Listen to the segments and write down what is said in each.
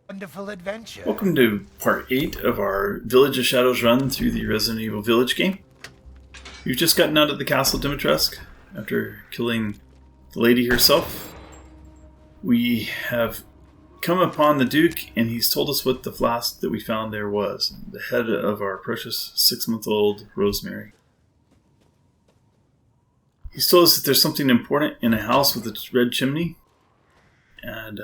Wonderful adventure. Welcome to part 8 of our Village of Shadows run through the Resident Evil Village game. We've just gotten out of the Castle Dimitrescu after killing the lady herself. We have come upon the Duke, and he's told us what the flask that we found there was. The head of our precious 6-month-old Rosemary. He's told us that there's something important in a house with its red chimney, and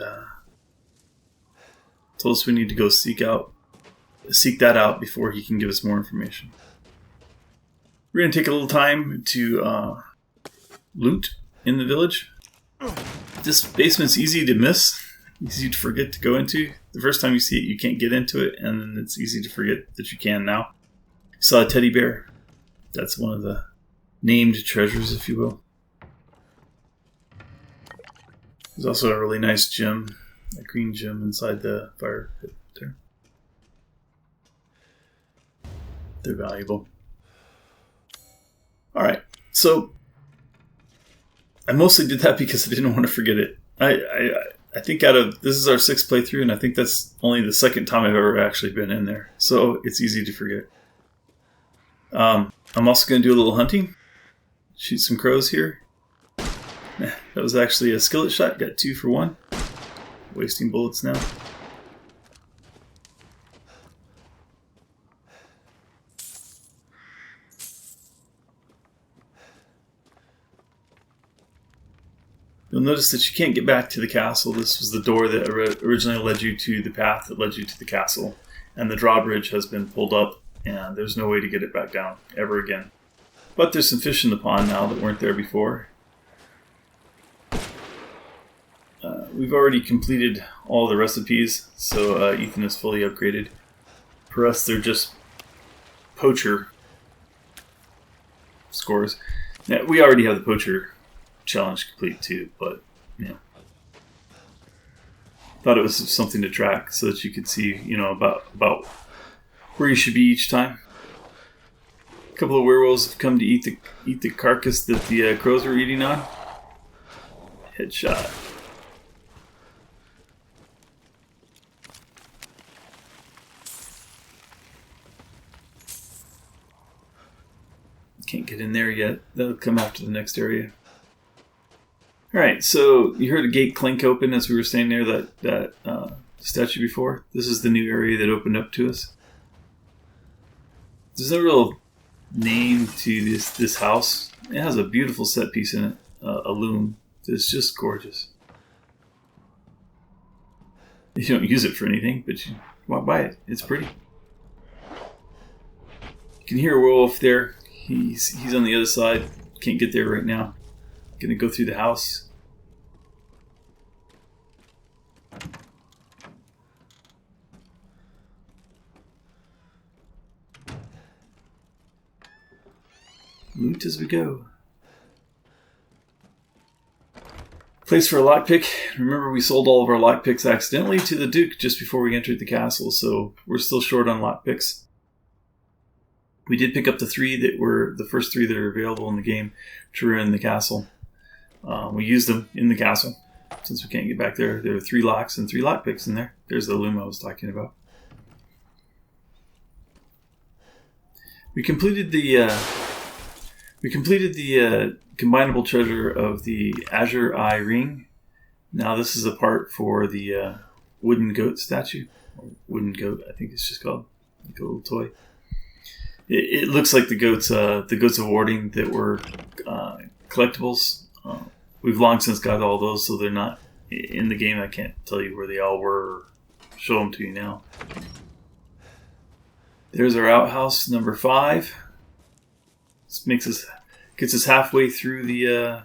told us we need to go seek that out before he can give us more information. We're going to take a little time to loot in the village. This basement's easy to miss, easy to forget to go into. The first time you see it, you can't get into it, and then it's easy to forget that you can now. You saw a teddy bear. That's one of the named treasures, if you will. There's also a really nice gem, a green gem inside the fire pit there. They're valuable. Alright, so I mostly did that because I didn't want to forget it. I think this is our 6th playthrough, and I think that's only the 2nd time I've ever actually been in there. So it's easy to forget. I'm also going to do a little hunting. Shoot some crows here. That was actually a skillet shot. Got 2 for 1. Wasting bullets now. You'll notice that you can't get back to the castle. This was the door that originally led you to the path that led you to the castle. And the drawbridge has been pulled up, and there's no way to get it back down ever again. But there's some fish in the pond now that weren't there before. We've already completed all the recipes, so Ethan is fully upgraded. For us, they're just Poacher scores. Now, we already have the Poacher challenge complete too, but thought it was something to track so that you could see, about where you should be each time. A couple of werewolves have come to eat the carcass that the crows were eating on. Headshot. Can't get in there yet. That'll come after the next area. Alright, so you heard a gate clink open as we were staying near that statue before. This is the new area that opened up to us. There's no real name to this house. It has a beautiful set piece in it, a loom. It's just gorgeous. You don't use it for anything, but you walk by it. It's pretty. You can hear a werewolf there. He's on the other side. Can't get there right now. Gonna go through the house. Loot as we go. Place for a lockpick. Remember, we sold all of our lockpicks accidentally to the Duke just before we entered the castle, so we're still short on lockpicks. We did pick up the 3 that were the first 3 that are available in the game to ruin the castle. We used them in the castle. Since we can't get back there, there are 3 locks and 3 lockpicks in there. There's the loom I was talking about. We completed the combinable treasure of the Azure Eye Ring. Now this is a part for the wooden goat statue. Or wooden goat, I think it's just called. Like a little toy. It looks like the goats of warding that were collectibles. We've long since got all those, so they're not in the game. I can't tell you where they all were or show them to you now. There's our outhouse number 5. This gets us halfway through the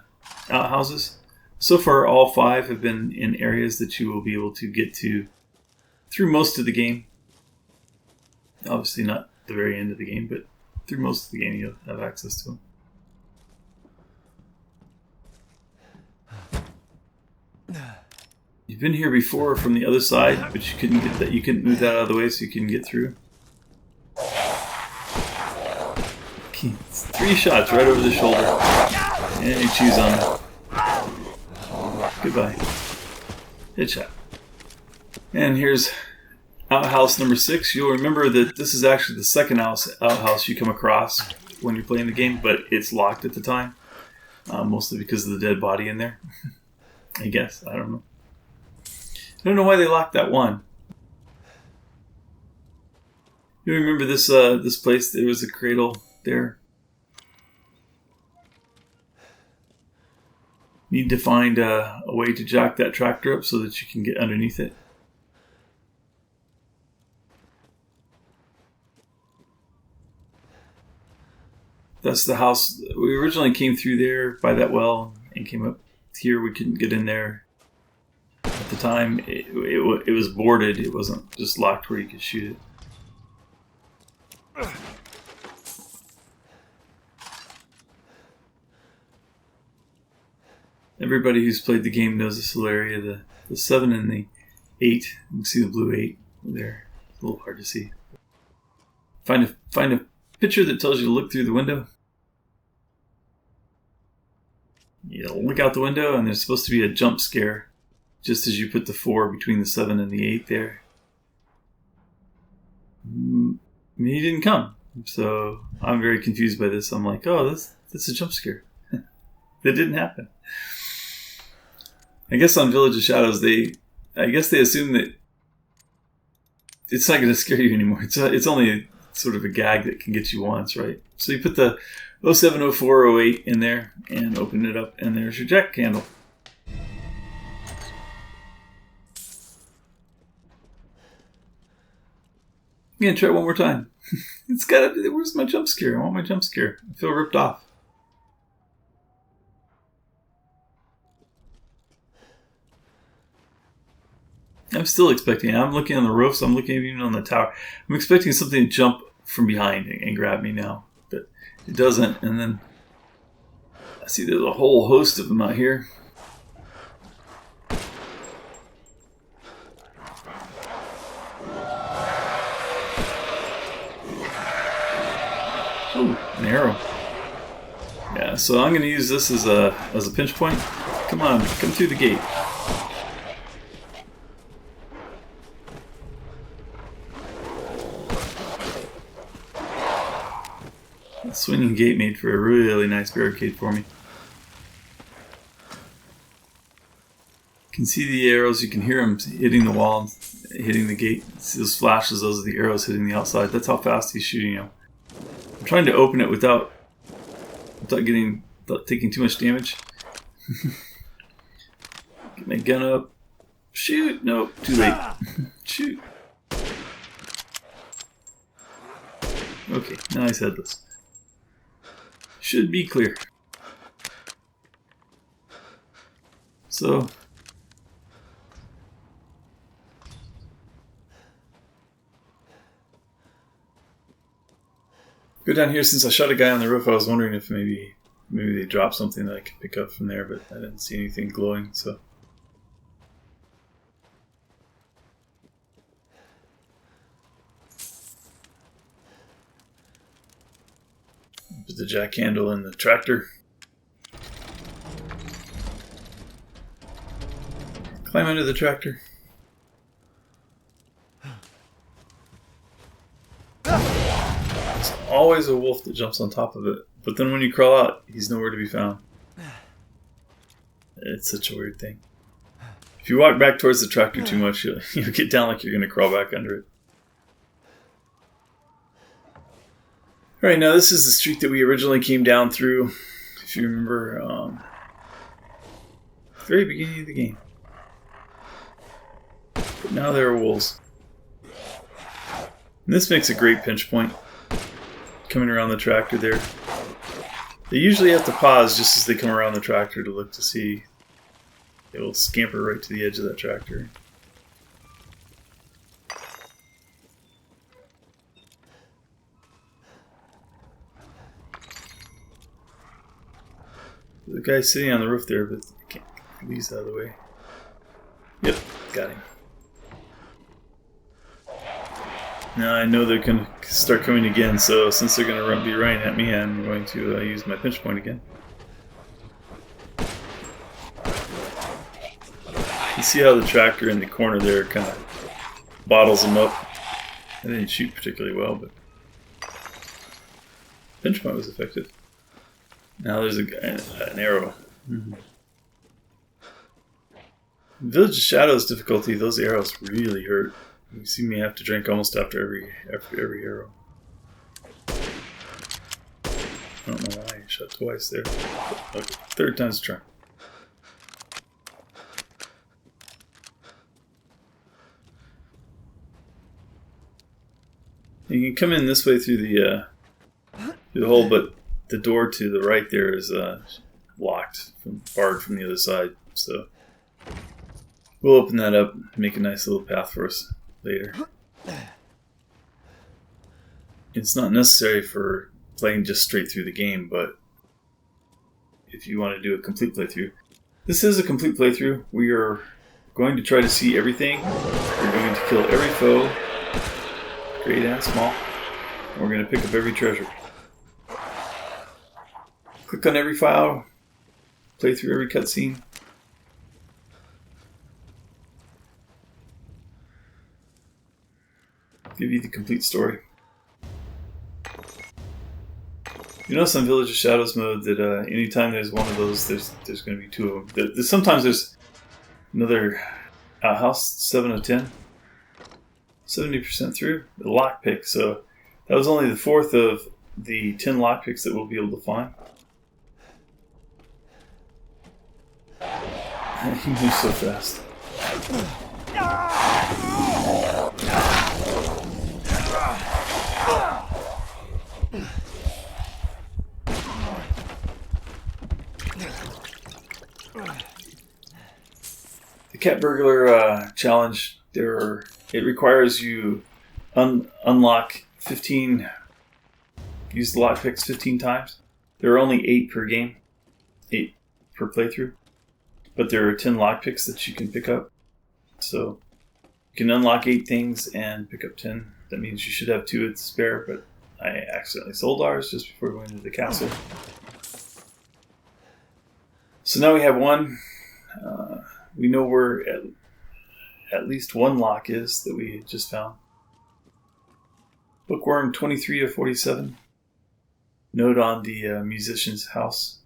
outhouses. So far, all 5 have been in areas that you will be able to get to through most of the game. Obviously not the very end of the game, but through most of the game you'll have access to them. You've been here before from the other side, but you couldn't get that. You couldn't move that out of the way, so you couldn't get through. 3 shots right over the shoulder, and you choose on it. Goodbye. Headshot. And here's outhouse number 6. You'll remember that this is actually the second outhouse you come across when you're playing the game, but it's locked at the time. Mostly because of the dead body in there. I guess. I don't know. I don't know why they locked that one. You remember this this place? There was a cradle there. Need to find a way to jack that tractor up so that you can get underneath it. That's the house. We originally came through there by that well and came up here. We couldn't get in there. At the time, it was boarded. It wasn't just locked where you could shoot it. Everybody who's played the game knows this little area. The 7 and the 8. You can see the blue 8 there. It's a little hard to see. Find a picture that tells you to look through the window. You look out the window and there's supposed to be a jump scare just as you put the 4 between the 7 and the 8 there. He didn't come. So I'm very confused by this. I'm like, oh, that's a jump scare. That didn't happen. I guess on Village of Shadows, they assume that it's not going to scare you anymore. It's only sort of a gag that can get you once, right? So you put the 07, 04, 08 in there and open it up, and there's your jack candle. I'm going to try it one more time. Where's my jump scare? I want my jump scare. I feel ripped off. I'm still expecting it. I'm looking on the roofs. I'm looking even on the tower. I'm expecting something to jump from behind and grab me now. But it doesn't. And then I see there's a whole host of them out here. Oh, an arrow. Yeah, so I'm going to use this as a pinch point. Come on, come through the gate. The swinging gate made for a really nice barricade for me. You can see the arrows, you can hear them hitting the wall, hitting the gate. See those flashes, those are the arrows hitting the outside. That's how fast he's shooting you. I'm trying to open it without taking too much damage. Get my gun up. Shoot! Nope, too late. Shoot. Okay, now he's headless. Should be clear. So go down here. Since I shot a guy on the roof, I was wondering if maybe they dropped something that I could pick up from there, but I didn't see anything glowing, so. Put the jack handle in the tractor. Climb under the tractor. There's always a wolf that jumps on top of it, but then when you crawl out, he's nowhere to be found. It's such a weird thing. If you walk back towards the tractor too much, you'll get down like you're going to crawl back under it. Alright, now this is the street that we originally came down through, if you remember, very beginning of the game. But now there are wolves. And this makes a great pinch point, coming around the tractor there. They usually have to pause just as they come around the tractor to look to see. They will scamper right to the edge of that tractor. The guy's sitting on the roof there, but I can't get these out of the way. Yep, got him. Now I know they're going to start coming again, so since they're going to be running at me, I'm going to use my pinch point again. You see how the tractor in the corner there kind of bottles them up. I didn't shoot particularly well, but pinch point was effective. Now there's an arrow. Mm-hmm. Village of Shadows difficulty, those arrows really hurt. You see me have to drink almost after every arrow. I don't know why I shot twice there. Okay, third time's a charm. You can come in this way through the hole, but the door to the right there is locked, barred from the other side. So we'll open that up and make a nice little path for us later. It's not necessary for playing just straight through the game, but if you want to do a complete playthrough. This is a complete playthrough. We are going to try to see everything. We're going to kill every foe, great and small. And we're going to pick up every treasure. Click on every file, play through every cutscene. Give you the complete story. You notice on Village of Shadows mode that anytime there's one of those, there's going to be two of them. Sometimes there's another Outhouse, 7 of 10. 70% through. The Lockpick, so that was only the fourth of the 10 lockpicks that we'll be able to find. He moves so fast. The Cat Burglar challenge, it requires you unlock 15, use the lockpicks 15 times. There are only 8 per game, 8 per playthrough, but there are 10 lockpicks that you can pick up. So you can unlock 8 things and pick up 10. That means you should have 2 to spare, but I accidentally sold ours just before going into the castle. So now we have 1. We know where at least 1 lock is that we just found. Bookworm 23 of 47. Note on the musician's house.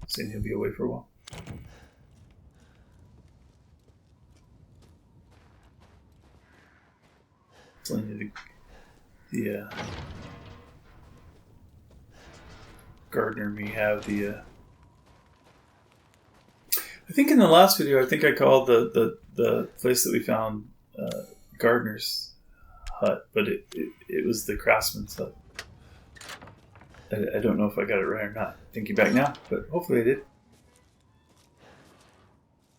Saying he'll be away for a while. Telling you the gardener may have the... I think in the last video, I think I called the place that we found gardener's hut, but it was the craftsman's hut. I don't know if I got it right or not. Thinking back now, but hopefully I did.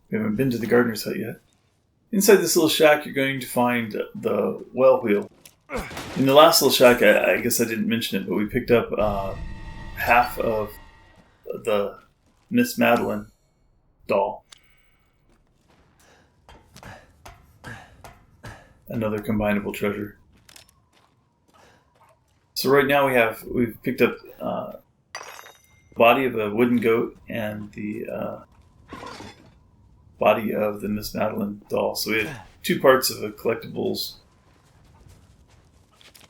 We haven't been to the gardener's hut yet. Inside this little shack, you're going to find the well wheel. In the last little shack, I guess I didn't mention it, but we picked up half of the Miss Madalina doll. Another combinable treasure. So right now we've picked up the body of a wooden goat and the body of the Miss Madalina doll. So we had 2 parts of a collectibles.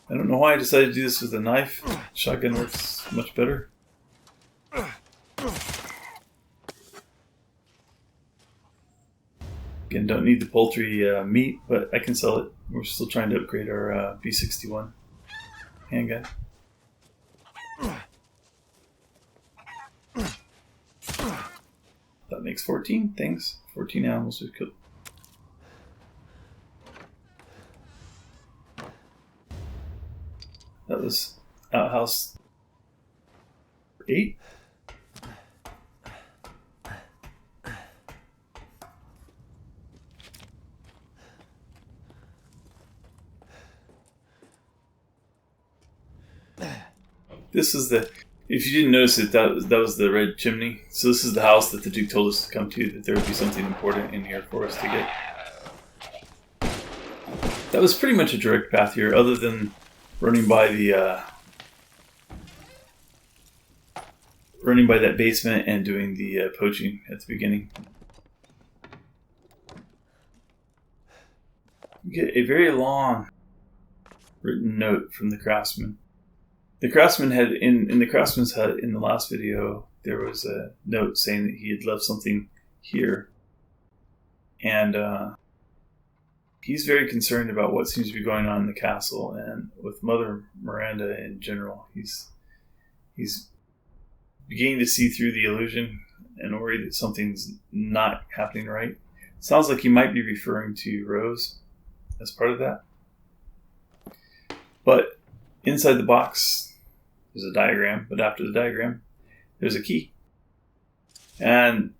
I don't know why I decided to do this with a knife. Shotgun works much better. Again, don't need the poultry meat, but I can sell it. We're still trying to upgrade our B61 handgun. That makes 14 things. 14 animals we've killed. That was Outhouse 8. This is the... If you didn't notice it, that was the Red Chimney. So this is the house that the Duke told us to come to, that there would be something important in here for us to get. That was pretty much a direct path here, other than running by that basement and doing the poaching at the beginning. We get a very long written note from the craftsman. The craftsman had, in the craftsman's hut in the last video, there was a note saying that he had left something here. And he's very concerned about what seems to be going on in the castle and with Mother Miranda in general. He's beginning to see through the illusion and worried that something's not happening right. Sounds like he might be referring to Rose as part of that. But inside the box, there's a diagram, but after the diagram, there's a key. And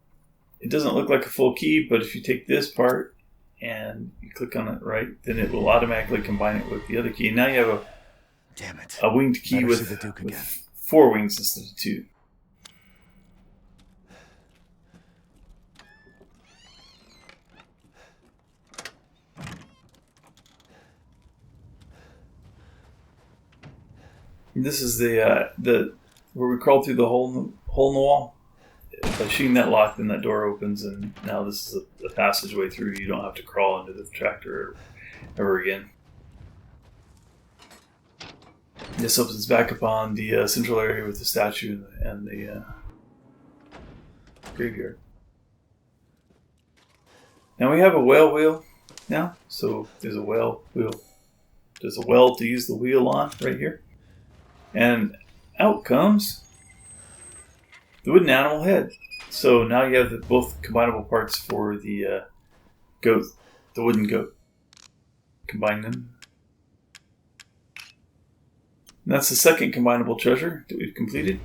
it doesn't look like a full key, but if you take this part and you click on it right, then it will automatically combine it with the other key. And now you have a winged key with 4 wings instead of 2. This is the where we crawled through the hole in the wall. By shooting that lock, then that door opens, and now this is a passageway through. You don't have to crawl into the tractor ever again. This opens back upon the central area with the statue and the graveyard. Now we have a whale wheel now, so there's a whale wheel. There's a well to use the wheel on right here. And out comes the wooden animal head. So now you have both combinable parts for the goat, the wooden goat. Combine them. And that's the second combinable treasure that we've completed.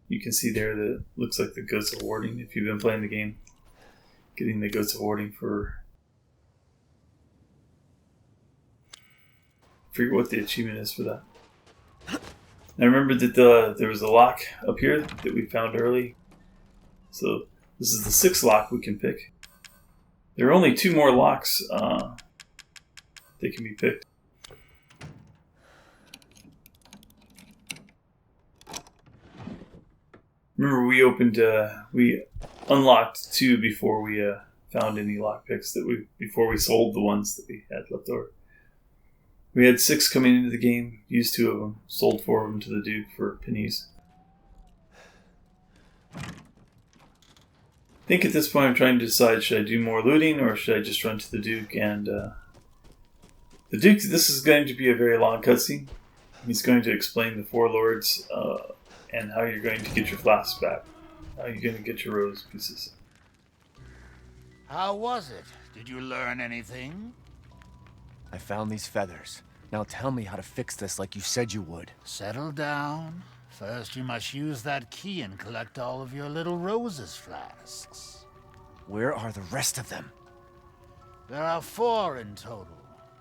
You can see there that it looks like the Goats of Warding. If you've been playing the game, getting the Goats of Warding for... I forget what the achievement is for that. I remember that there was a lock up here that we found early. So this is the 6th lock we can pick. There are only 2 more locks that can be picked. Remember we unlocked 2 before we found any lockpicks before we sold the ones that we had left over. We had 6 coming into the game, used 2 of them, sold 4 of them to the Duke for pennies. I think at this point I'm trying to decide, should I do more looting or should I just run to the Duke? And the Duke, this is going to be a very long cutscene. He's going to explain the 4 lords and how you're going to get your flasks back. How you're going to get your rose pieces. How was it? Did you learn anything? I found these feathers. Now tell me how to fix this like you said you would. Settle down. First you must use that key and collect all of your little roses flasks. Where are the rest of them? There are 4 in total.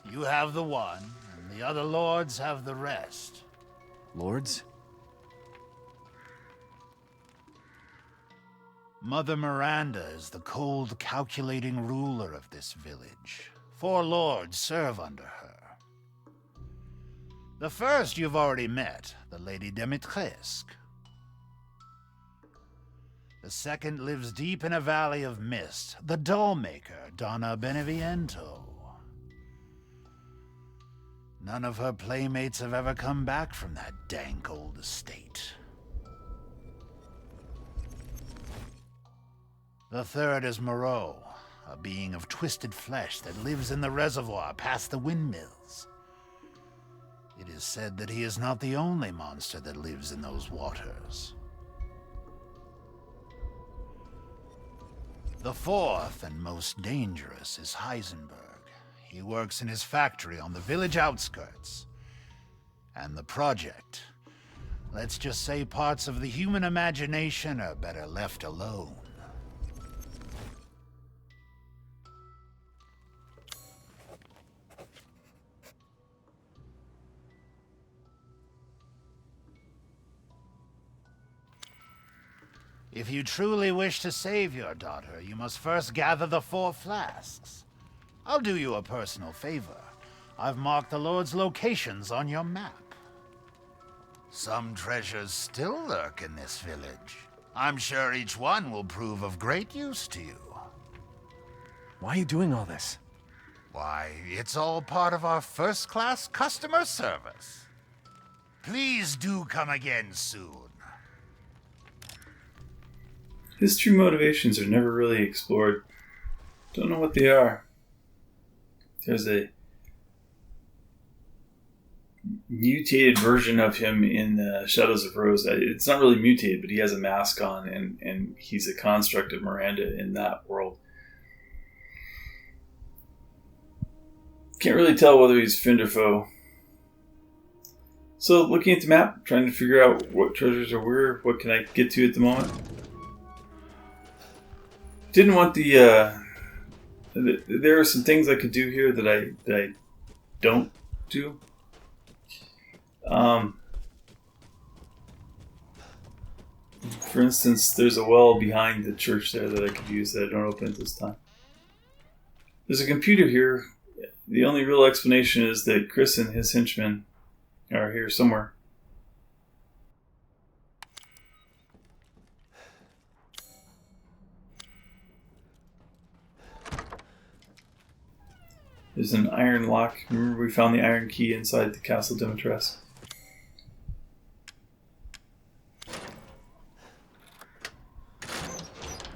You have the 1, and the other lords have the rest. Lords? Mother Miranda is the cold, calculating ruler of this village. 4 lords serve under her. The first you've already met, the Lady Dimitrescu. The second lives deep in a valley of mist, the doll-maker, Donna Beneviento. None of her playmates have ever come back from that dank old estate. The third is Moreau, a being of twisted flesh that lives in the reservoir past the windmills. It is said that he is not the only monster that lives in those waters. The 4th and most dangerous is Heisenberg. He works in his factory on the village outskirts. And the project. Let's just say parts of the human imagination are better left alone. If you truly wish to save your daughter, you must first gather the 4 flasks. I'll do you a personal favor. I've marked the Lord's locations on your map. Some treasures still lurk in this village. I'm sure each one will prove of great use to you. Why are you doing all this? Why, it's all part of our first-class customer service. Please do come again soon. His true motivations are never really explored. Don't know what they are. There's a mutated version of him in Shadows of Rose. It's not really mutated, but he has a mask on, and he's a construct of Miranda in that world. Can't really tell whether he's friend or foe. So, looking at the map, trying to figure out what treasures are where, what can I get to at the moment. Didn't want the... there are some things I could do here that I don't do. For instance, there's a well behind the church there that I could use that I don't open at this time. There's a computer here. The only real explanation is that Chris and his henchmen are here somewhere. There's an iron lock. Remember we found the iron key inside the Castle Dimitrescu.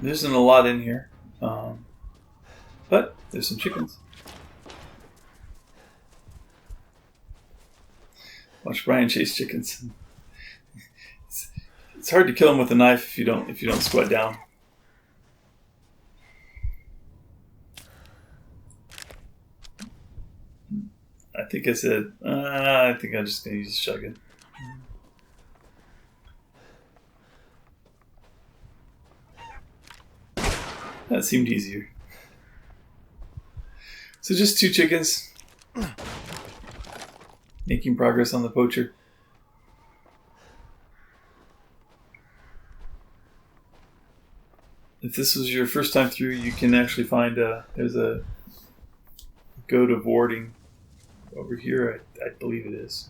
There isn't a lot in here. But there's some chickens. Watch Brian chase chickens. It's hard to kill them with a knife if you don't squat down. I think I said, I think I'm just going to use a shotgun. That seemed easier. So just 2 chickens. Making progress on the poacher. If this was your first time through, you can actually find there's a go to warding over here. I believe it is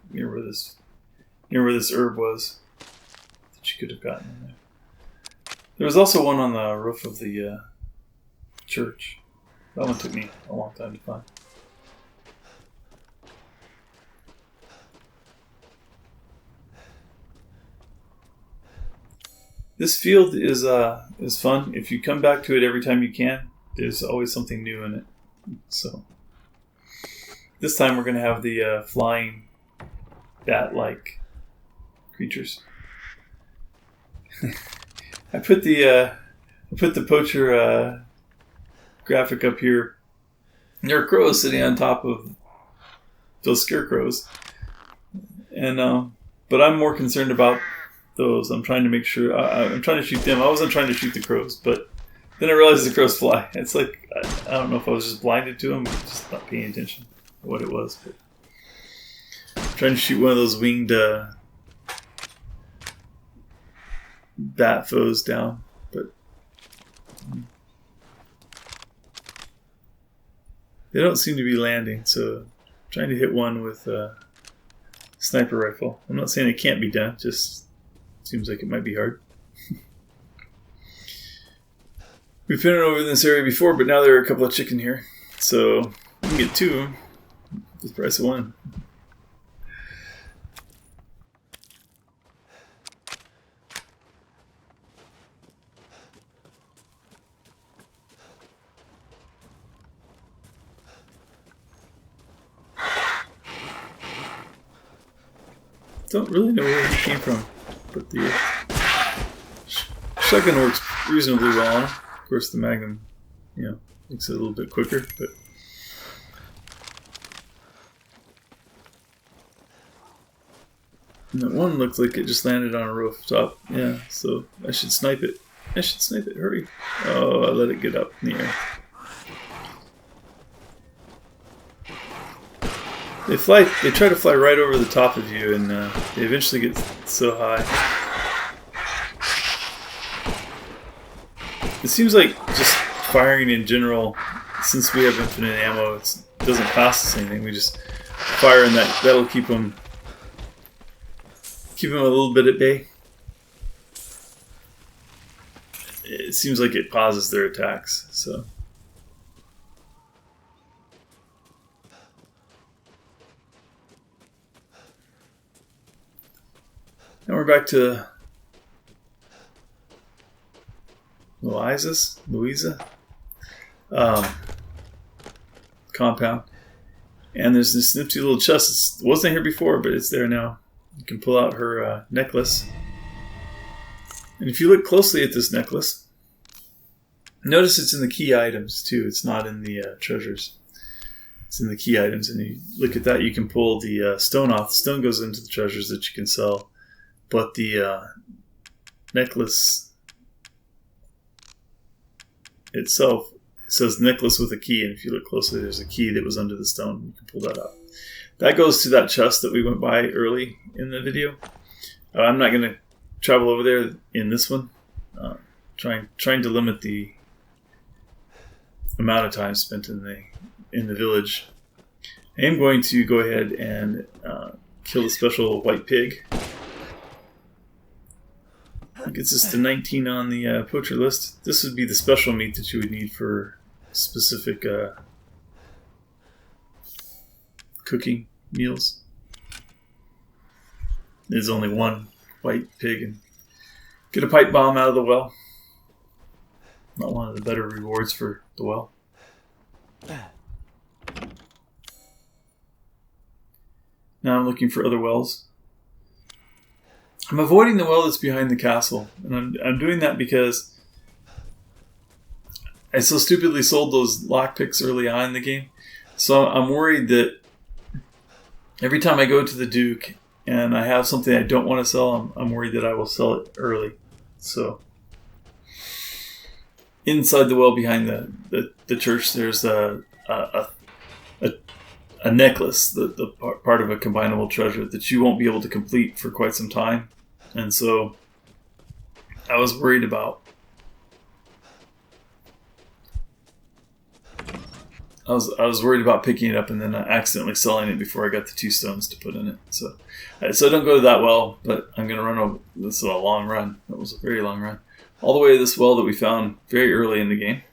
near where this herb was that you could have gotten in there. There was also one on the roof of the church. That one took me a long time to find. This field is fun. If you come back to it every time you can, there's always something new in it. So this time we're going to have the flying bat-like creatures. I put the poacher graphic up here. There are crows sitting on top of those scarecrows, and but I'm more concerned about those. I'm trying to make sure. I'm trying to shoot them. I wasn't trying to shoot the crows, but then I realized the crows fly. It's like I don't know if I was just blinded to them, or just not paying attention to what it was. But I'm trying to shoot one of those winged bat foes down, but they don't seem to be landing. So I'm trying to hit one with a sniper rifle. I'm not saying it can't be done. Just seems like it might be hard. We've been over in this area before, but now there are a couple of chicken here. So we can get 2 for the price of 1. Don't really know where he came from, but the shotgun works reasonably well on him. Of course, the Magnum, makes it a little bit quicker, but and that one looked like it just landed on a rooftop. Yeah, so I should snipe it. Hurry! Oh, I let it get up in the air. They try to fly right over the top of you, and they eventually get so high. It seems like just firing in general, since we have infinite ammo, it doesn't cost us anything. We just fire, and that'll keep them a little bit at bay. It seems like it pauses their attacks, so. Now we're back to Luiza compound. And there's this nifty little chest. It wasn't here before, but it's there now. You can pull out her necklace. And if you look closely at this necklace, notice it's in the key items too. It's not in the treasures. It's in the key items. And you look at that, you can pull the stone off. The stone goes into the treasures that you can sell. But the necklace itself, it says necklace with a key. And if you look closely, there's a key that was under the stone. You can pull that out. That goes to that chest that we went by early in the video. I'm not going to travel over there in this one. Trying to limit the amount of time spent in the village. I am going to go ahead and kill the special white pig. That gets us to 19 on the poacher list. This would be the special meat that you would need for specific cooking meals. There's only one white pig, and get a pipe bomb out of the well. Not one of the better rewards for the well. Now I'm looking for other wells. I'm avoiding the well that's behind the castle, and I'm doing that because I so stupidly sold those lockpicks early on in the game. So I'm worried that every time I go to the Duke and I have something I don't want to sell, I'm worried that I will sell it early. So inside the well behind the church, there's a necklace, the part of a combinable treasure that you won't be able to complete for quite some time. And so I was worried about I was worried about picking it up and then accidentally selling it before I got the 2 stones to put in it. So I don't go to that well, but I'm going to run over. This is a long run. That was a very long run. All the way to this well that we found very early in the game.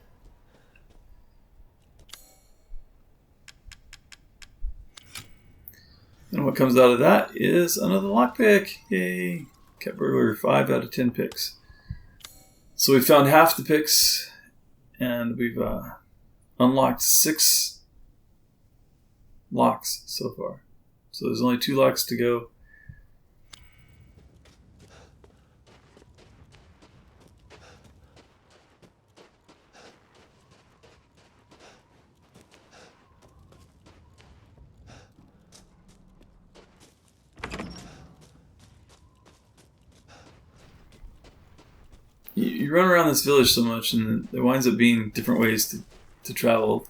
And what comes out of that is another lockpick. Yay. Kept Burglar 5 out of 10 picks. So we found half the picks, and we've unlocked 6 locks so far. So there's only 2 locks to go. You run around this village so much, and there winds up being different ways to travel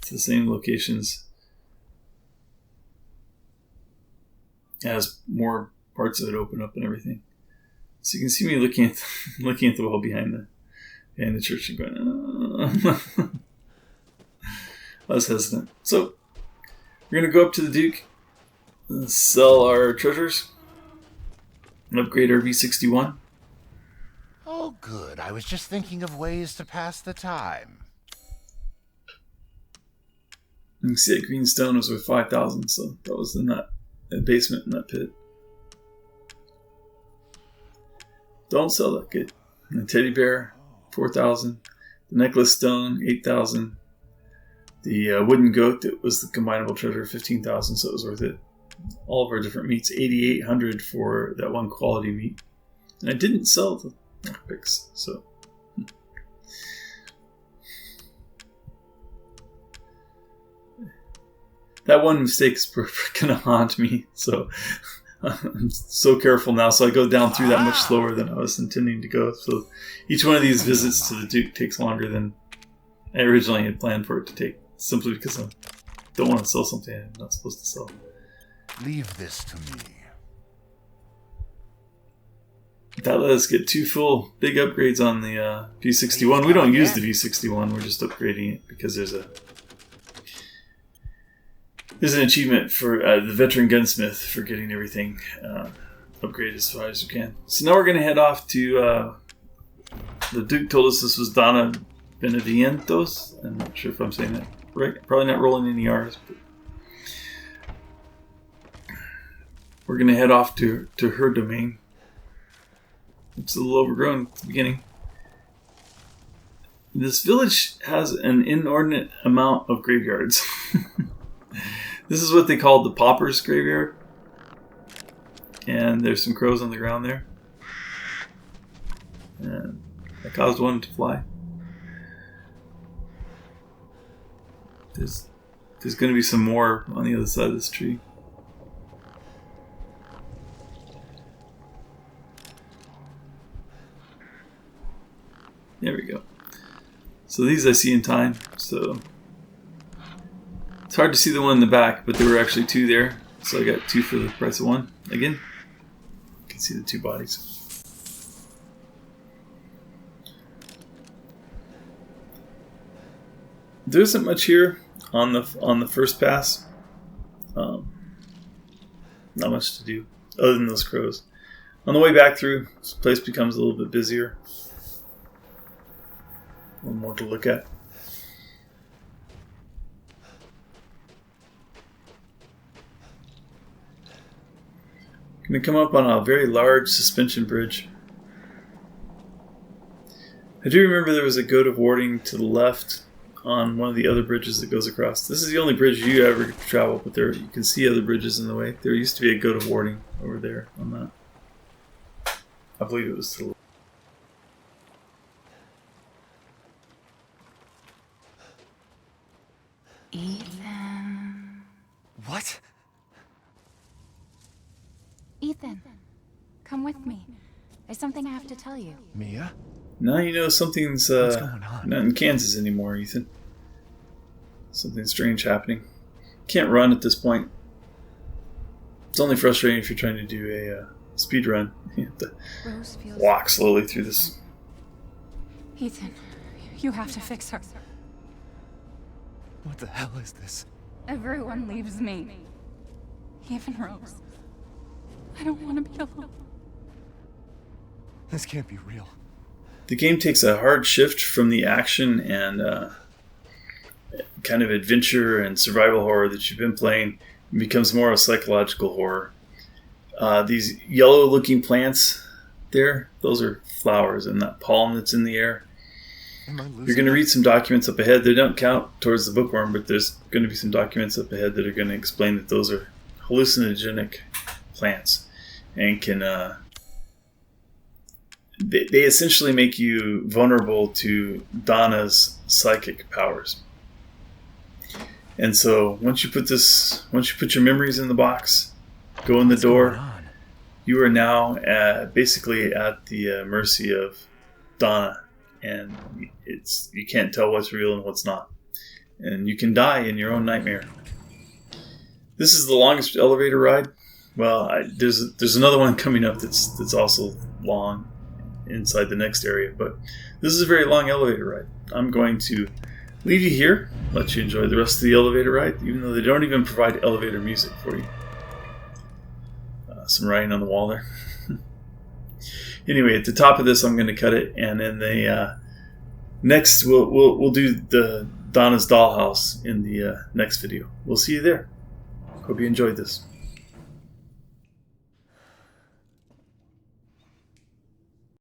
to the same locations as more parts of it open up and everything. So you can see me looking at the wall behind the church and going, I was hesitant. So we're going to go up to the Duke, sell our treasures, and upgrade our V61. Oh, good. I was just thinking of ways to pass the time. You can see that green stone was worth 5,000, so that was in that basement in that pit. Don't sell that. Good. And the teddy bear, 4,000. The necklace stone, 8,000. The wooden goat that was the combinable treasure, 15,000, so it was worth it. All of our different meats, 8,800 for that one quality meat. And I didn't sell the lockpicks, so. That one mistake is going to haunt me, so I'm so careful now. So I go down through that much slower than I was intending to go. So each one of these visits to the Duke takes longer than I originally had planned for it to take, simply because I don't want to sell something I'm not supposed to sell. Leave this to me. That let us get 2 full big upgrades on the V61. We don't use the V61. We're just upgrading it because there's an achievement for the veteran gunsmith for getting everything upgraded as far as we can. So now we're going to head off to the Duke told us this was Donna Beneviento. I'm not sure if I'm saying that right. Probably not rolling any R's. But we're going to head off to her domain. It's a little overgrown at the beginning. This village has an inordinate amount of graveyards. This is what they call the Pauper's Graveyard. And there's some crows on the ground there. And I caused one to fly. There's going to be some more on the other side of this tree. There we go. So these I see in time. So it's hard to see the one in the back, but there were actually two there. So I got two for the price of one. Again, you can see the two bodies. There isn't much here on the first pass. Not much to do other than those crows. On the way back through, this place becomes a little bit busier. A little more to look at. Going to come up on a very large suspension bridge. I do remember there was a goat of warding to the left on one of the other bridges that goes across. This is the only bridge you ever get to travel, but there you can see other bridges in the way. There used to be a goat of warding over there on that. I believe it was to the left. Ethan. What? Ethan, come with me. There's something I have to tell you. Mia? Now you know something's What's going on? not in Kansas anymore, Ethan. Something strange happening. Can't run at this point. It's only frustrating if you're trying to do a speed run. You have to Rose feels walk slowly through this. Ethan, you have to fix her. What the hell is this? Everyone leaves me. Even Rose. I don't want to be alone. This can't be real. The game takes a hard shift from the action and kind of adventure and survival horror that you've been playing and becomes more of a psychological horror. These yellow-looking plants there, those are flowers, and that pollen that's in the air. You're going to read some documents up ahead. They don't count towards the bookworm, but there's going to be some documents up ahead that are going to explain that those are hallucinogenic plants and can they essentially make you vulnerable to Donna's psychic powers. And so once you put your memories in the box, go in the door, you are now basically at the mercy of Donna. And you can't tell what's real and what's not. And you can die in your own nightmare. This is the longest elevator ride. Well, there's another one coming up that's also long inside the next area. But this is a very long elevator ride. I'm going to leave you here, let you enjoy the rest of the elevator ride, even though they don't even provide elevator music for you. Some writing on the wall there. Anyway, at the top of this, I'm going to cut it, and then next we'll do the Donna's dollhouse in the next video. We'll see you there. Hope you enjoyed this.